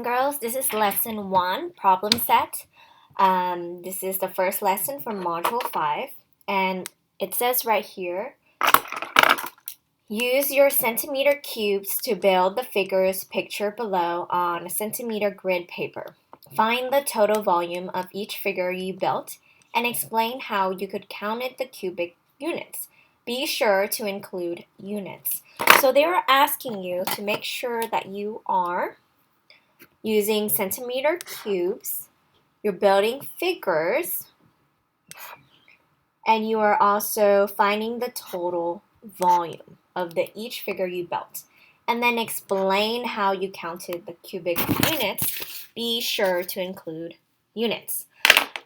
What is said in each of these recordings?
Girls, this is lesson 1, problem set. This is the first lesson from module 5, and it says right here, use your centimeter cubes to build the figures pictured below on a centimeter grid paper. Find the total volume of each figure you built and explain how you could count the cubic units. Be sure to include units. So they are asking you to make sure that you are using centimeter cubes, you're building figures, and you are also finding the total volume of each figure you built. And then explain how you counted the cubic units. Be sure to include units.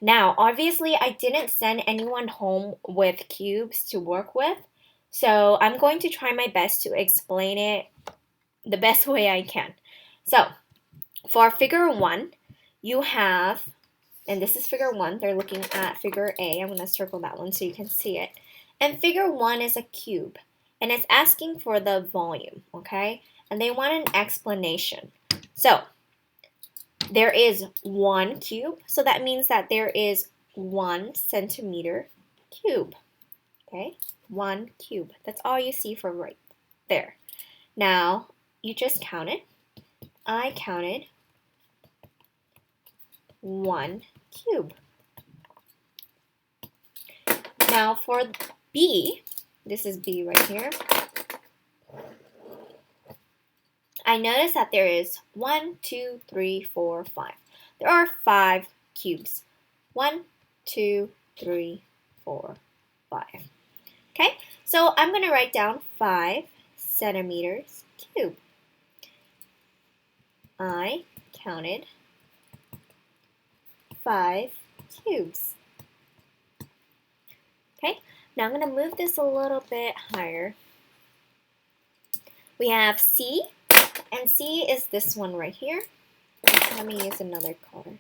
Now, obviously, I didn't send anyone home with cubes to work with, so I'm going to try my best to explain it the best way I can. So, for figure 1, you have, and this is figure 1, they're looking at figure A. I'm going to circle that one so you can see it. And figure 1 is a cube, and it's asking for the volume, okay? And they want an explanation. So, there is 1 cube, so that means that there is 1 centimeter cube, okay? 1 cube. That's all you see for right there. Now, you just count it. I counted 1 cube. Now for B, this is B right here, I notice that there is 1, 2, 3, 4, 5. There are 5 cubes. 1, 2, 3, 4, 5. Okay, so I'm going to write down 5 centimeters cube. I counted 5 cubes. Okay, now I'm going to move this a little bit higher. We have C, and C is this one right here. Let me use another color.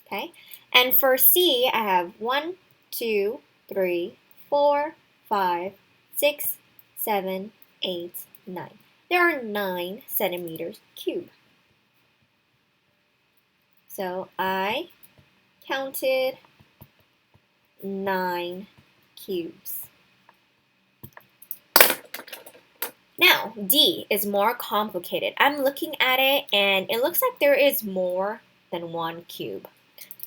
Okay, and for C, I have 1, 2, 3, 4, 5, 6, 7, 8, 9. There are 9 centimeters cube. So I counted 9 cubes. Now, D is more complicated. I'm looking at it and it looks like there is more than 1 cube.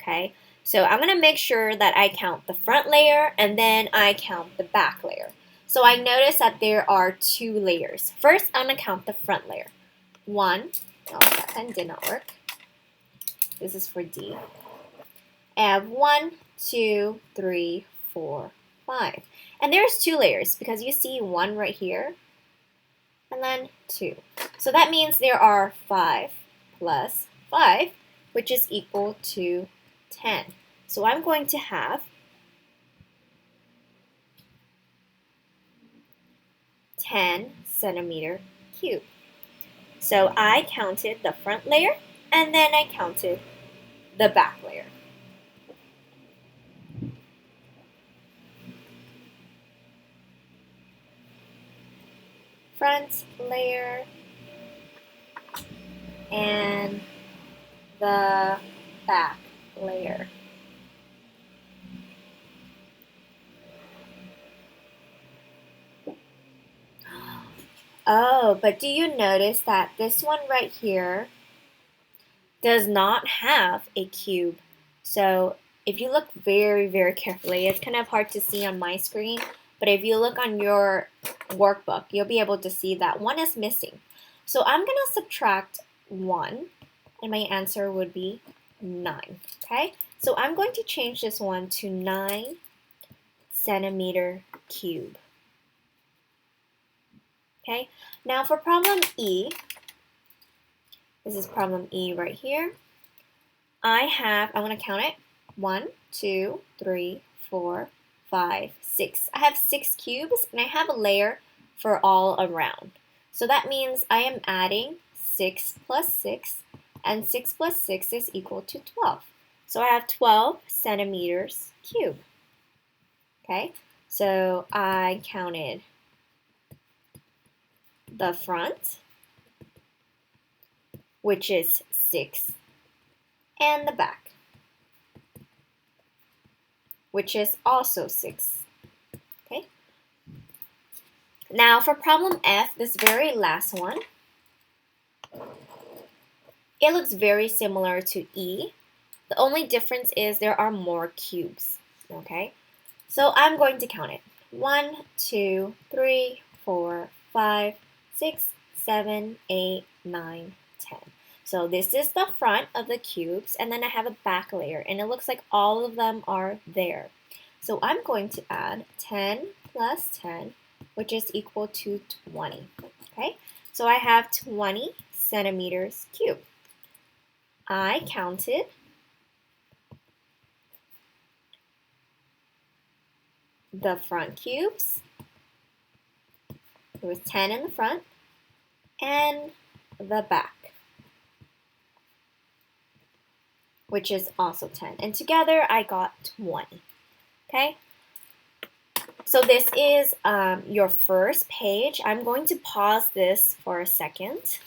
Okay, so I'm going to make sure that I count the front layer and then I count the back layer. So I notice that there are 2 layers. First, I'm going to count the front layer. 1, oh, that pen did not work. This is for D. I have 1, 2, 3, 4, 5. And there's 2 layers because you see 1 right here and then 2. So that means there are 5 plus 5, which is equal to 10. So I'm going to have 10 centimeter cube. So I counted the front layer and then I counted the back layer. Front layer and the back layer. Oh, but do you notice that this one right here does not have a cube? So if you look very, very carefully, it's kind of hard to see on my screen, but if you look on your workbook, you'll be able to see that one is missing. So I'm going to subtract 1, and my answer would be 9, okay? So I'm going to change this one to 9 centimeter cube. Okay, now for problem E, this is problem E right here. I want to count it. 1, 2, 3, 4, 5, 6. I have 6 cubes and I have a layer for all around. So that means I am adding 6 plus 6, and 6 plus 6 is equal to 12. So I have 12 centimeters cube. Okay, so I counted the front, which is 6, and the back, which is also 6. Okay. Now for problem F, this very last one, it looks very similar to E. The only difference is there are more cubes. Okay. So I'm going to count it. 1, 2, 3, 4, 5, 6, 7, 8, 9, 10. So this is the front of the cubes, and then I have a back layer, and it looks like all of them are there. So I'm going to add 10 plus 10, which is equal to 20. Okay, so I have 20 centimeters cubed. I counted the front cubes. There was 10 in the front, and the back, which is also 10. And together I got 20. Okay? So this is your first page. I'm going to pause this for a second.